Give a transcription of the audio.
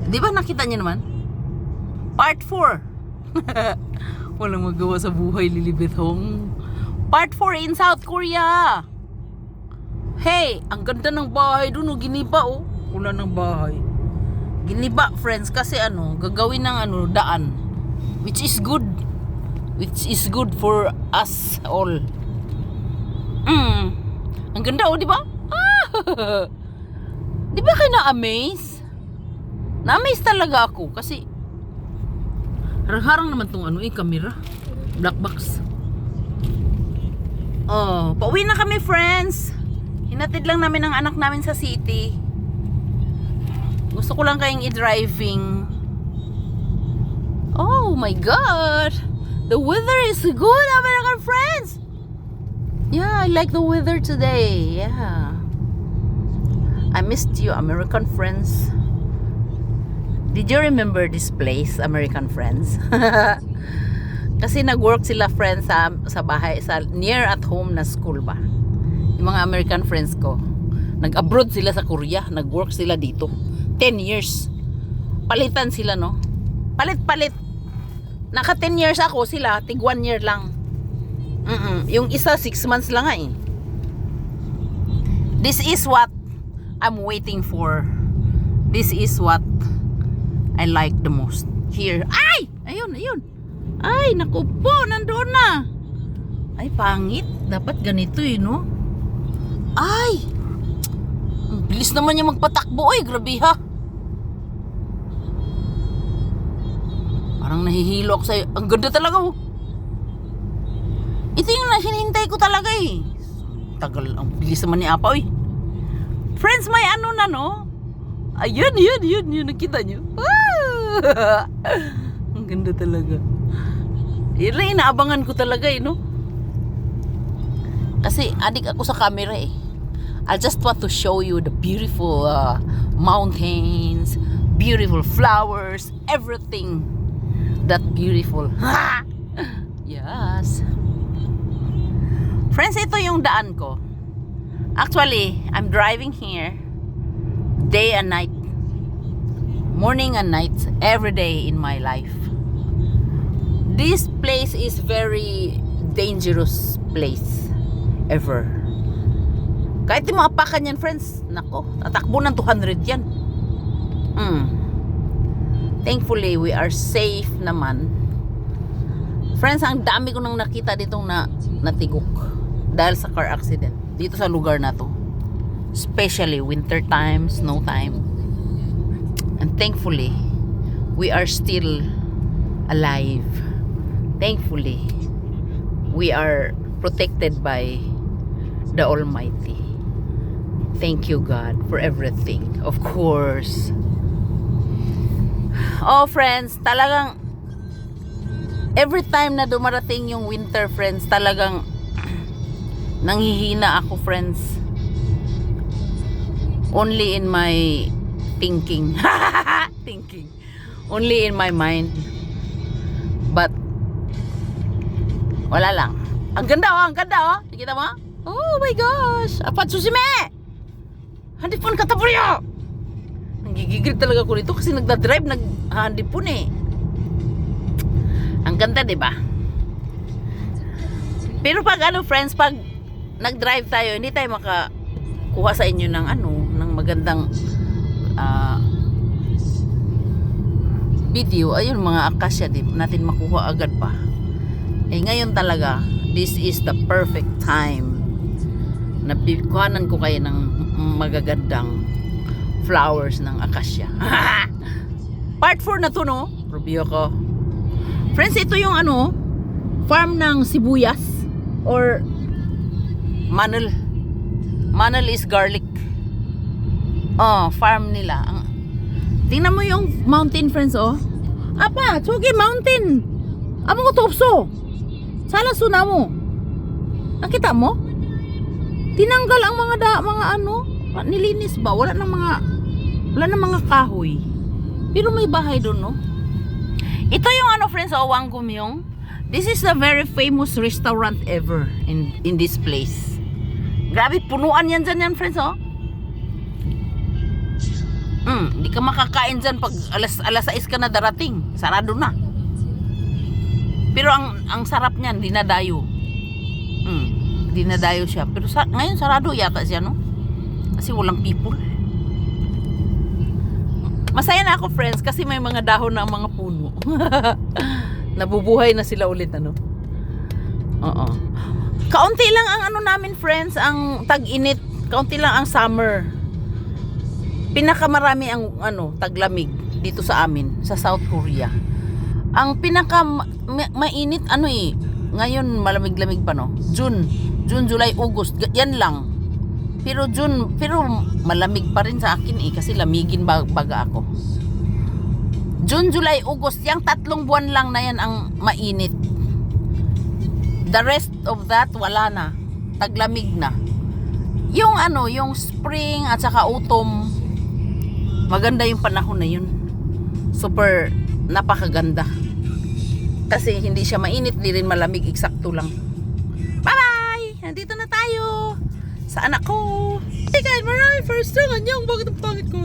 Di ba nakita niyo naman? Part 4. Walang magawa sa buhay, Lilibet Hong. Part 4 in South Korea. Hey, ang ganda ng bahay doon, giniba oh. Wala ng bahay. Giniba, friends, kasi gagawin ng daan. Which is good. Which is good for us all. Ang ganda oh, di ba? Di ba kayo na-amaze? Na-amaze talaga ako kasi harang-harang naman tong camera. Black box. Oh, pauwi na kami, friends. Hinatid lang namin ang anak namin sa city. Gusto ko lang kayong i-driving. Oh my God! The weather is good, American friends! Yeah, I like the weather today. Yeah. I missed you, American friends. Did you remember this place, American friends? Kasi nag-work sila, friends, sa bahay, sa near at home na school ba. Yung mga American friends ko. Nag-abroad sila sa Korea. Nag-work sila dito. 10 years. Palitan sila, no? Palit-palit. Naka 10 years ako, sila tig 1 year lang. Yung isa 6 months lang nga eh. This is what I'm waiting for. This is what I like the most here. Ay! Ayun. Ay, naku po, nandoon na. Ay, pangit. Dapat ganito eh, no? Ay! Ang bilis naman niya magpatakbo. Ay, grabe ha. Parang nahihilo ako sa'yo. Ang ganda talaga oh. Ito yung hinihintay ko talaga eh. Tagal, ang bilis naman ni Apa eh. Friends, may na no? Ayun, yun. Nakita nyo? Ang ganda talaga. Yun lang, inaabangan ko talaga eh, no? Kasi adik ako sa camera eh. I just want to show you the beautiful mountains, beautiful flowers, everything that beautiful. Yes. Friends, ito yung daan ko. Actually, I'm driving here day and night, morning and night, every day in my life. This place is very dangerous place ever. Kahit di maapakan yan, friends, nako, tatakbo ng 200 yan. Thankfully, we are safe naman. Friends, ang dami ko nang nakita ditong natigok dahil sa car accident dito sa lugar na to. Especially winter time, snow time. And thankfully, we are still alive. Thankfully, we are protected by the Almighty. Thank you, God, for everything. Of course. Oh, friends, talagang every time na dumarating yung winter, friends, talagang nanghihina ako, friends. Only in my thinking. Only in my mind. But wala lang. Ang ganda oh. Nakita mo? Oh my gosh. Apat susime. Handipon kataburyo. Nanggigigil talaga ko nito kasi nagda-drive, handipon eh. Ang ganda, 'di ba? Pero pag friends, pag nag-drive tayo, hindi tayo makakuha sa inyo ng ng magandang video. Ayun, mga akasya, di natin makuha agad pa. Eh ngayon talaga, this is the perfect time na bikuhanan ko kayo ng magagandang flowers ng akasya. Part 4 na to, no? Review ko. Friends, ito yung farm ng sibuyas or manel. Manel is garlic. Oh, farm nila. Tingnan mo yung mountain, friends, oh. Apa, tsugi mountain. Amo ko topso. Sala suna mo. Nakita mo? Tinanggal ang mga nilinis ba? Wala nang mga kahoy. Pero may bahay doon, no? Ito yung friends, Wanggumyong. This is the very famous restaurant ever in this place. Grabe, punuan yan dyan, friends, oh. Hindi ka makakain dyan pag alas 6 ka na darating. Sarado na. Pero ang sarap niyan, dinadayo. Dinadayo siya. Pero ngayon sarado yata siya, no? Kasi walang people. Masaya na ako, friends, kasi may mga dahon na ang mga puno. Nabubuhay na sila ulit, ano? Oo. Kaunti lang ang ano namin, friends, ang tag-init. Kaunti lang ang summer. Pinakamarami ang ano, taglamig dito sa amin, sa South Korea. Ang pinaka mainit ano ngayon malamig-lamig pa, no? June, July, August, yan lang. Pero malamig pa rin sa akin kasi lamigin baga ako. June, July, August, yung 3 buwan lang na yan ang mainit. The rest of that wala na. Taglamig na. Yung ano, yung spring at saka autumn, maganda yung panahon na yun. Super napakaganda. Kasi hindi siya mainit, di rin malamig, eksakto lang. Bye-bye! Nandito na tayo sa anak ko. Hey guys, maraming first time. Anyong, bakit ang pangit ko?